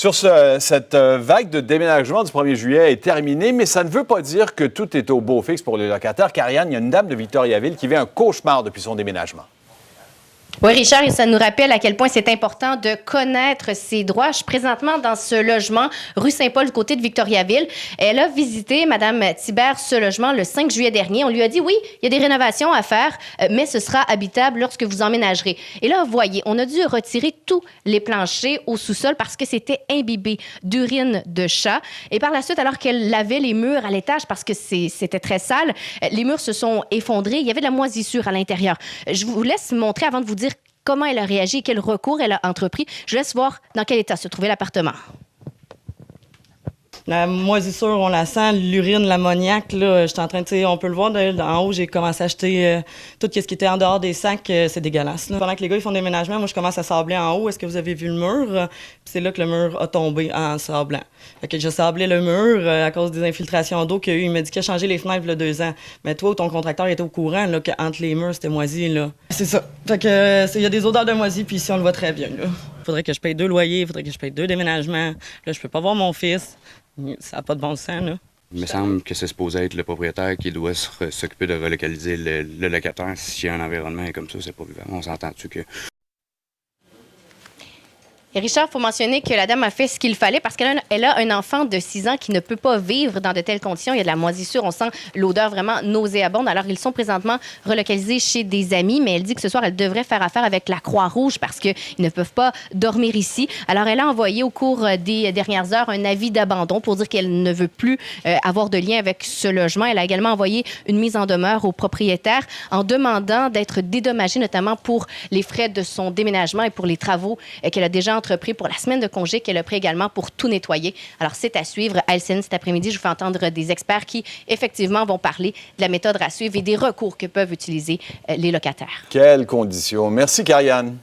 Sur cette vague de déménagement du 1er juillet est terminée, mais ça ne veut pas dire que tout est au beau fixe pour les locataires. Karianne, il y a une dame de Victoriaville qui vit un cauchemar depuis son déménagement. Oui, Richard, et ça nous rappelle à quel point c'est important de connaître ses droits. Je suis présentement dans ce logement, rue Saint-Paul, du côté de Victoriaville. Elle a visité, Mme Thibert, ce logement le 5 juillet dernier. On lui a dit, oui, il y a des rénovations à faire, mais ce sera habitable lorsque vous emménagerez. Et là, vous voyez, on a dû retirer tous les planchers au sous-sol parce que c'était imbibé d'urine de chat. Et par la suite, alors qu'elle lavait les murs à l'étage parce que c'était très sale, les murs se sont effondrés. Il y avait de la moisissure à l'intérieur. Je vous laisse montrer avant de vous dire comment elle a réagi et quel recours elle a entrepris. Je laisse voir dans quel état se trouvait l'appartement. La moisissure, on la sent, l'urine, l'ammoniac, là, j'étais en train de, on peut le voir, en haut, j'ai commencé à acheter tout ce qui était en dehors des sacs, c'est dégueulasse. Là. Pendant que les gars ils font des déménagements, moi, je commence à sabler en haut. Est-ce que vous avez vu le mur? Puis c'est là que le mur a tombé en sablant. Fait que je sablais le mur à cause des infiltrations d'eau qu'il y a eu. Il m'a dit qu'il a changé les fenêtres il y a 2 ans. Mais toi, ton contracteur était au courant là, qu'entre les murs, c'était moisi, là. C'est ça. Fait que il y a des odeurs de moisi, puis ici, on le voit très bien, là. Faudrait que je paye 2 loyers, il faudrait que je paye 2 déménagements. Là, je peux pas voir mon fils. Ça n'a pas de bon sens, là. Il me semble que c'est supposé être le propriétaire qui doit s'occuper de relocaliser le locataire. S'il y a un environnement comme ça, c'est pas vivant. On s'entend-tu que... Et Richard, il faut mentionner que la dame a fait ce qu'il fallait parce qu'elle a un enfant de 6 ans qui ne peut pas vivre dans de telles conditions. Il y a de la moisissure, on sent l'odeur vraiment nauséabonde. Alors, ils sont présentement relocalisés chez des amis, mais elle dit que ce soir, elle devrait faire affaire avec la Croix-Rouge parce qu'ils ne peuvent pas dormir ici. Alors, elle a envoyé au cours des dernières heures un avis d'abandon pour dire qu'elle ne veut plus avoir de lien avec ce logement. Elle a également envoyé une mise en demeure au propriétaire en demandant d'être dédommagée, notamment pour les frais de son déménagement et pour les travaux qu'elle a déjà entrepris pour la semaine de congé qu'elle a pris également pour tout nettoyer. Alors, c'est à suivre à LCN cet après-midi. Je vous fais entendre des experts qui, effectivement, vont parler de la méthode à suivre et des recours que peuvent utiliser les locataires. Quelles conditions. Merci, Karianne.